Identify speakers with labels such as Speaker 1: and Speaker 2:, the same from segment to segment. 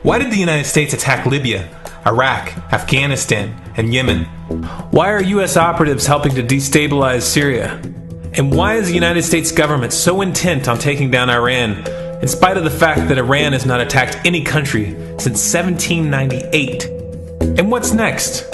Speaker 1: Why did the United States attack Libya, Iraq, Afghanistan, and Yemen? Why are U.S. operatives helping to destabilize Syria? And why is the United States government so intent on taking down Iran, in spite of the fact that Iran has not attacked any country since 1798? And what's next?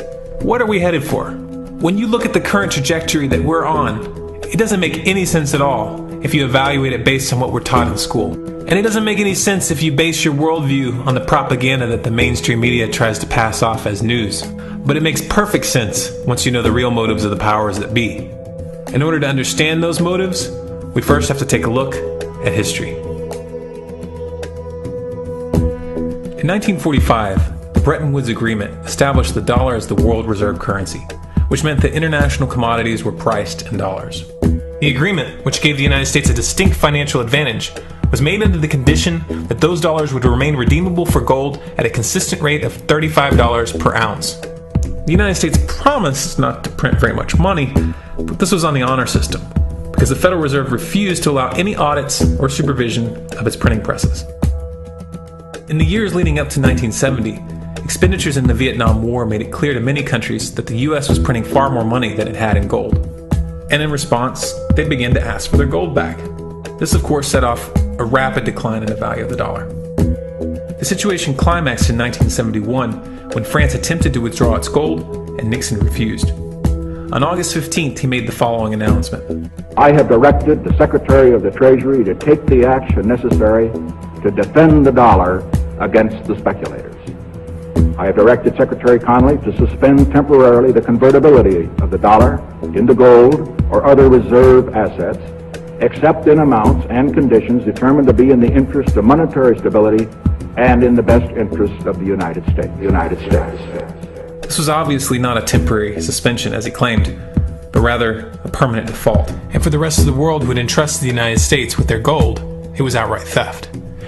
Speaker 1: What are we headed for? When you look at the current trajectory that we're on, it doesn't make any sense at all if you evaluate it based on what we're taught in school. And it doesn't make any sense if you base your worldview on the propaganda that the mainstream media tries to pass off as news. But it makes perfect sense once you know the real motives of the powers that be. In order to understand those motives, we first have to take a look at history. In 1945, the Bretton Woods Agreement established the dollar as the world reserve currency, which meant that international commodities were priced in dollars. The agreement, which gave the United States a distinct financial advantage, was made under the condition that those dollars would remain redeemable for gold at a consistent rate of $35 per ounce. The United States promised not to print very much money, but this was on the honor system, because the Federal Reserve refused to allow any audits or supervision of its printing presses. In the years leading up to 1970, expenditures in the Vietnam War made it clear to many countries that the U.S. was printing far more money than it had in gold. And in response, they began to ask for their gold back. This, of course, set off a rapid decline in the value of the dollar. The situation climaxed in 1971 when France attempted to withdraw its gold and Nixon refused. On August 15th, he made the following announcement.
Speaker 2: I have directed the Secretary of the Treasury to take the action necessary to defend the dollar against the speculators. I have directed Secretary Connally to suspend temporarily the convertibility of the dollar into gold or other reserve assets, except in amounts and conditions determined to be in the interest of monetary stability and in the best interest of the United States.
Speaker 1: This was obviously not a temporary suspension, as he claimed, but rather a permanent default. And for the rest of the world who had entrusted the United States with their gold, it was outright theft.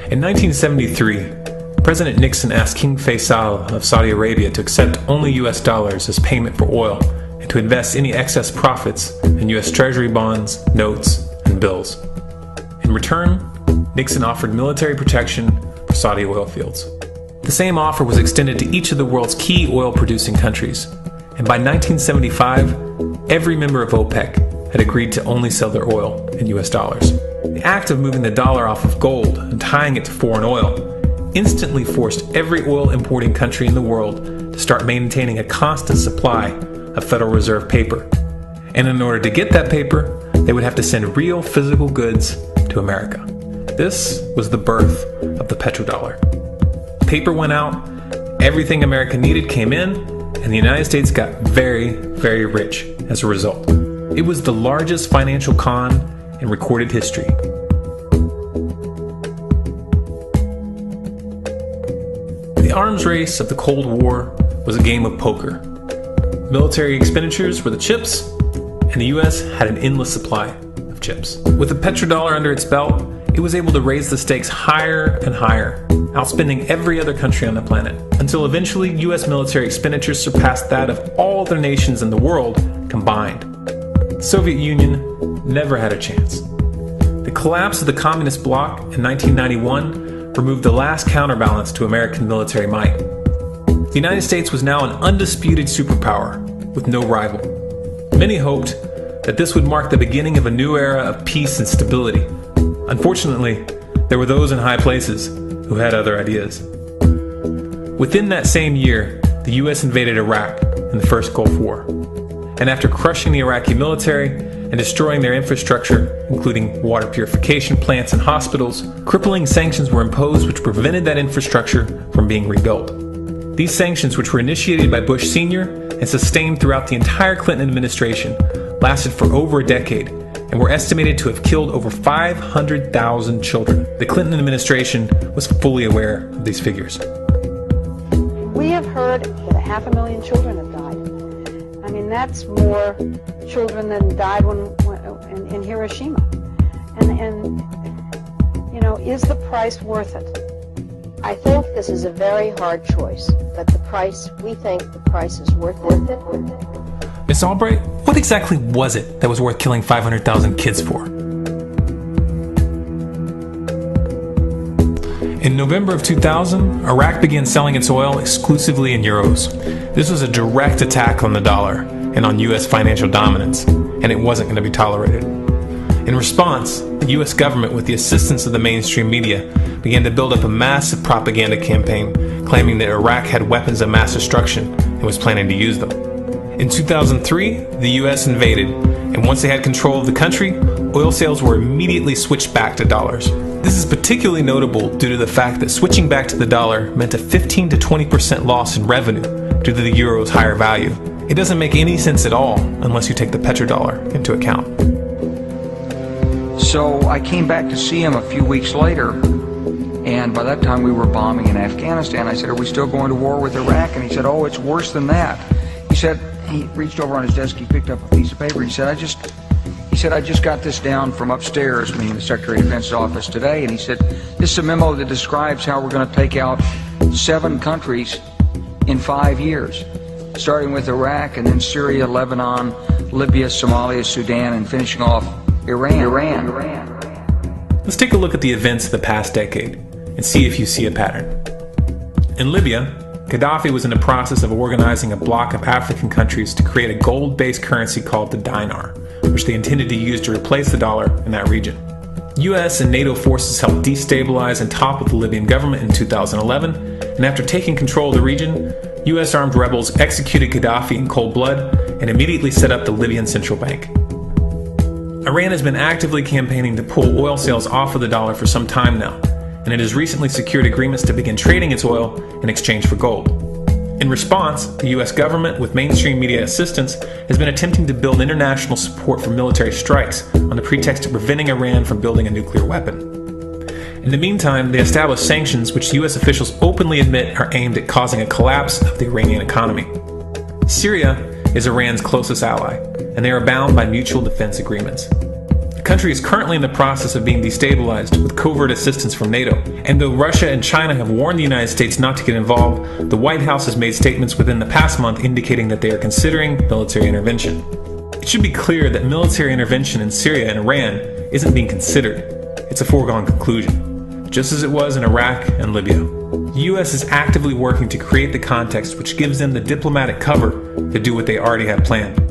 Speaker 1: In 1973, President Nixon asked King Faisal of Saudi Arabia to accept only US dollars as payment for oil and to invest any excess profits in US Treasury bonds, notes, and bills. In return, Nixon offered military protection for Saudi oil fields. The same offer was extended to each of the world's key oil-producing countries, and by 1975, every member of OPEC had agreed to only sell their oil in US dollars. The act of moving the dollar off of gold and tying it to foreign oil instantly forced every oil-importing country in the world to start maintaining a constant supply of Federal Reserve paper. And in order to get that paper, they would have to send real physical goods to America. This was the birth of the petrodollar. Paper went out, everything America needed came in, and the United States got very, very rich as a result. It was the largest financial con in recorded history. The arms race of the Cold War was a game of poker. Military expenditures were the chips, and the US had an endless supply of chips. With the petrodollar under its belt, it was able to raise the stakes higher and higher, outspending every other country on the planet, until eventually US military expenditures surpassed that of all other nations in the world combined. The Soviet Union never had a chance. The collapse of the communist bloc in 1991 removed the last counterbalance to American military might. The United States was now an undisputed superpower with no rival. Many hoped that this would mark the beginning of a new era of peace and stability. Unfortunately, there were those in high places who had other ideas. Within that same year, the US invaded Iraq in the first Gulf War. And after crushing the Iraqi military and destroying their infrastructure, including water purification plants and hospitals, crippling sanctions were imposed which prevented that infrastructure from being rebuilt. These sanctions, which were initiated by Bush Sr. and sustained throughout the entire Clinton administration, lasted for over a decade and were estimated to have killed over 500,000 children. The Clinton administration was fully aware of these figures.
Speaker 3: We have heard that 500,000 children have died. I mean, that's more children than died in Hiroshima. And you know, is the price worth it?
Speaker 4: I think this is a very hard choice, but we think the price is worth it.
Speaker 1: Miss Albright, what exactly was it that was worth killing 500,000 kids for? In November of 2000, Iraq began selling its oil exclusively in euros. This was a direct attack on the dollar and on U.S. financial dominance, and it wasn't going to be tolerated. In response, the U.S. government, with the assistance of the mainstream media, began to build up a massive propaganda campaign claiming that Iraq had weapons of mass destruction and was planning to use them. In 2003, the U.S. invaded, and once they had control of the country, oil sales were immediately switched back to dollars. This is particularly notable due to the fact that switching back to the dollar meant a 15 to 20% loss in revenue due to the euro's higher value. It doesn't make any sense at all unless you take the petrodollar into account.
Speaker 5: So I came back to see him a few weeks later, and by that time we were bombing in Afghanistan. I said, "Are we still going to war with Iraq?" And he said, "Oh, it's worse than that." He said, he reached over on his desk, he picked up a piece of paper, he said, I just got this down from upstairs, meaning the Secretary of Defense's office today, and he said, "This is a memo that describes how we're going to take out 7 countries in 5 years, starting with Iraq and then Syria, Lebanon, Libya, Somalia, Sudan, and finishing off Iran.
Speaker 1: Let's take a look at the events of the past decade and see if you see a pattern. In Libya, Gaddafi was in the process of organizing a bloc of African countries to create a gold-based currency called the dinar, which they intended to use to replace the dollar in that region. US and NATO forces helped destabilize and topple the Libyan government in 2011, and after taking control of the region, US armed rebels executed Gaddafi in cold blood and immediately set up the Libyan central bank. Iran has been actively campaigning to pull oil sales off of the dollar for some time now, and it has recently secured agreements to begin trading its oil in exchange for gold. In response, the US government, with mainstream media assistance, has been attempting to build international support for military strikes on the pretext of preventing Iran from building a nuclear weapon. In the meantime, they established sanctions which US officials openly admit are aimed at causing a collapse of the Iranian economy. Syria is Iran's closest ally, and they are bound by mutual defense agreements. The country is currently in the process of being destabilized with covert assistance from NATO, and though Russia and China have warned the United States not to get involved, the White House has made statements within the past month indicating that they are considering military intervention. It should be clear that military intervention in Syria and Iran isn't being considered. It's a foregone conclusion, just as it was in Iraq and Libya. The US is actively working to create the context which gives them the diplomatic cover to do what they already have planned.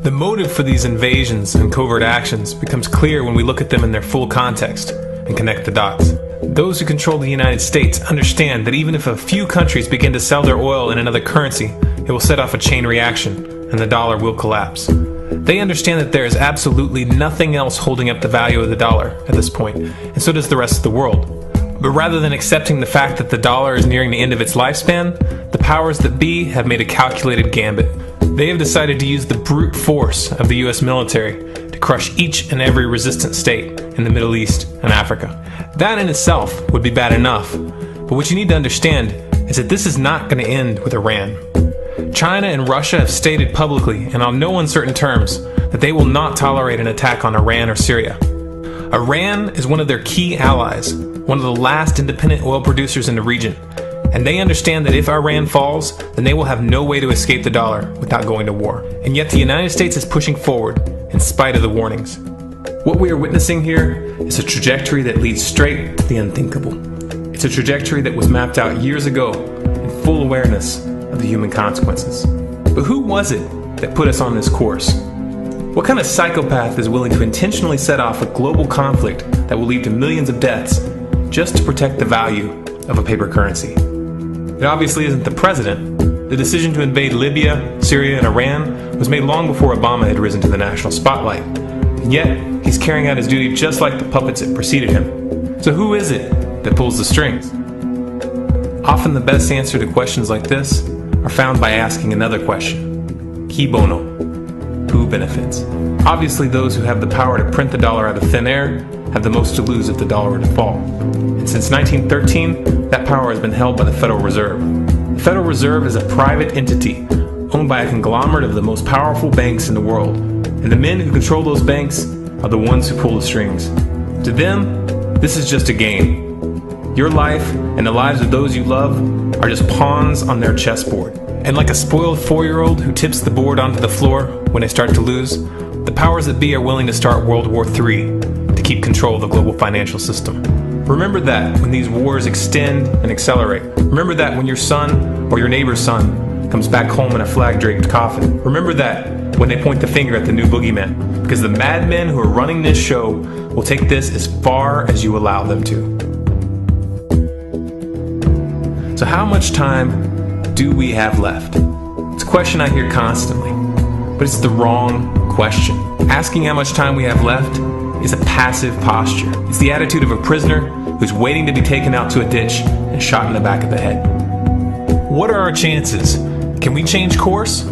Speaker 1: The motive for these invasions and covert actions becomes clear when we look at them in their full context and connect the dots. Those who control the United States understand that even if a few countries begin to sell their oil in another currency, it will set off a chain reaction and the dollar will collapse. They understand that there is absolutely nothing else holding up the value of the dollar at this point, and so does the rest of the world. But rather than accepting the fact that the dollar is nearing the end of its lifespan, the powers that be have made a calculated gambit. They have decided to use the brute force of the US military to crush each and every resistant state in the Middle East and Africa. That in itself would be bad enough, but what you need to understand is that this is not going to end with Iran. China and Russia have stated publicly and on no uncertain terms that they will not tolerate an attack on Iran or Syria. Iran is one of their key allies, one of the last independent oil producers in the region, and they understand that if Iran falls, then they will have no way to escape the dollar without going to war. And yet the United States is pushing forward in spite of the warnings. What we are witnessing here is a trajectory that leads straight to the unthinkable. It's a trajectory that was mapped out years ago in full awareness of the human consequences. But who was it that put us on this course? What kind of psychopath is willing to intentionally set off a global conflict that will lead to millions of deaths just to protect the value of a paper currency? It obviously isn't the president. The decision to invade Libya, Syria, and Iran was made long before Obama had risen to the national spotlight. And yet, he's carrying out his duty just like the puppets that preceded him. So who is it that pulls the strings? Often the best answer to questions like this are found by asking another question. Qui bono? Who benefits? Obviously, those who have the power to print the dollar out of thin air have the most to lose if the dollar were to fall. And since 1913, that power has been held by the Federal Reserve. The Federal Reserve is a private entity owned by a conglomerate of the most powerful banks in the world. And the men who control those banks are the ones who pull the strings. To them, this is just a game. Your life and the lives of those you love are just pawns on their chessboard. And like a spoiled 4-year-old who tips the board onto the floor when they start to lose, the powers that be are willing to start World War III to keep control of the global financial system. Remember that when these wars extend and accelerate. Remember that when your son or your neighbor's son comes back home in a flag-draped coffin. Remember that when they point the finger at the new boogeyman, because the madmen who are running this show will take this as far as you allow them to. So how much time do we have left? It's a question I hear constantly, but it's the wrong question. Asking how much time we have left is a passive posture. It's the attitude of a prisoner who's waiting to be taken out to a ditch and shot in the back of the head. What are our chances? Can we change course?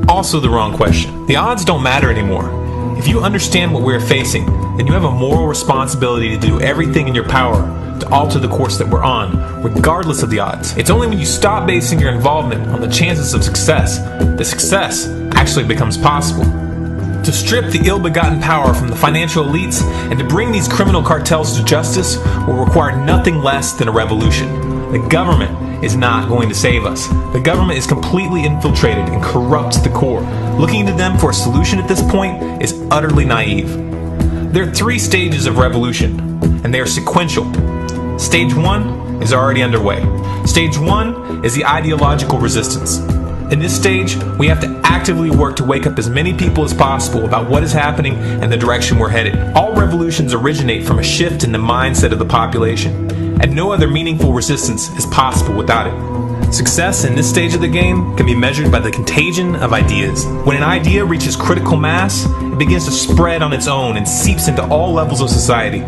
Speaker 1: Also the wrong question. The odds don't matter anymore. If you understand what we're facing, then you have a moral responsibility to do everything in your power to alter the course that we're on, regardless of the odds. It's only when you stop basing your involvement on the chances of success that success actually becomes possible. To strip the ill-begotten power from the financial elites and to bring these criminal cartels to justice will require nothing less than a revolution. The government is not going to save us. The government is completely infiltrated and corrupt to the core. Looking to them for a solution at this point is utterly naive. There are 3 stages of revolution, and they are sequential. Stage 1 is already underway. Stage 1 is the ideological resistance. In this stage, we have to actively work to wake up as many people as possible about what is happening and the direction we're headed. All revolutions originate from a shift in the mindset of the population, and no other meaningful resistance is possible without it. Success in this stage of the game can be measured by the contagion of ideas. When an idea reaches critical mass, it begins to spread on its own and seeps into all levels of society.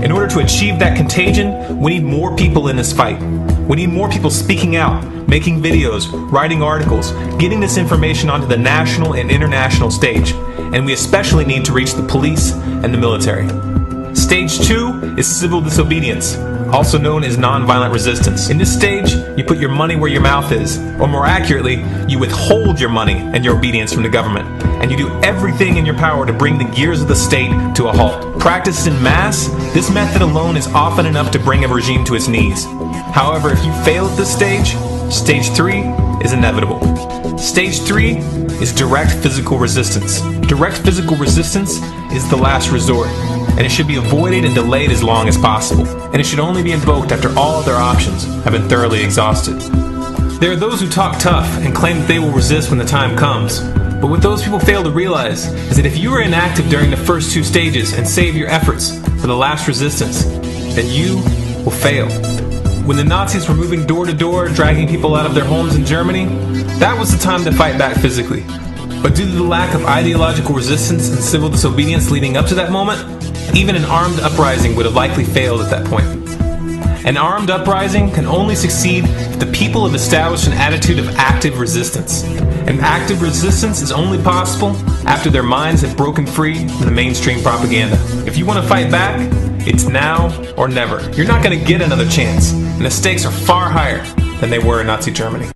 Speaker 1: In order to achieve that contagion, we need more people in this fight. We need more people speaking out, making videos, writing articles, getting this information onto the national and international stage. And we especially need to reach the police and the military. Stage 2 is civil disobedience, also known as nonviolent resistance. In this stage, you put your money where your mouth is, or more accurately, you withhold your money and your obedience from the government, and you do everything in your power to bring the gears of the state to a halt. Practiced in mass, this method alone is often enough to bring a regime to its knees. However, if you fail at this stage, Stage 3 is inevitable. Stage 3 is direct physical resistance. Direct physical resistance is the last resort, and it should be avoided and delayed as long as possible. And it should only be invoked after all other options have been thoroughly exhausted. There are those who talk tough and claim that they will resist when the time comes. But what those people fail to realize is that if you are inactive during the first 2 stages and save your efforts for the last resistance, then you will fail. When the Nazis were moving door to door, dragging people out of their homes in Germany, that was the time to fight back physically. But due to the lack of ideological resistance and civil disobedience leading up to that moment, even an armed uprising would have likely failed at that point. An armed uprising can only succeed if the people have established an attitude of active resistance. And active resistance is only possible after their minds have broken free from the mainstream propaganda. If you want to fight back, it's now or never. You're not going to get another chance, and the stakes are far higher than they were in Nazi Germany.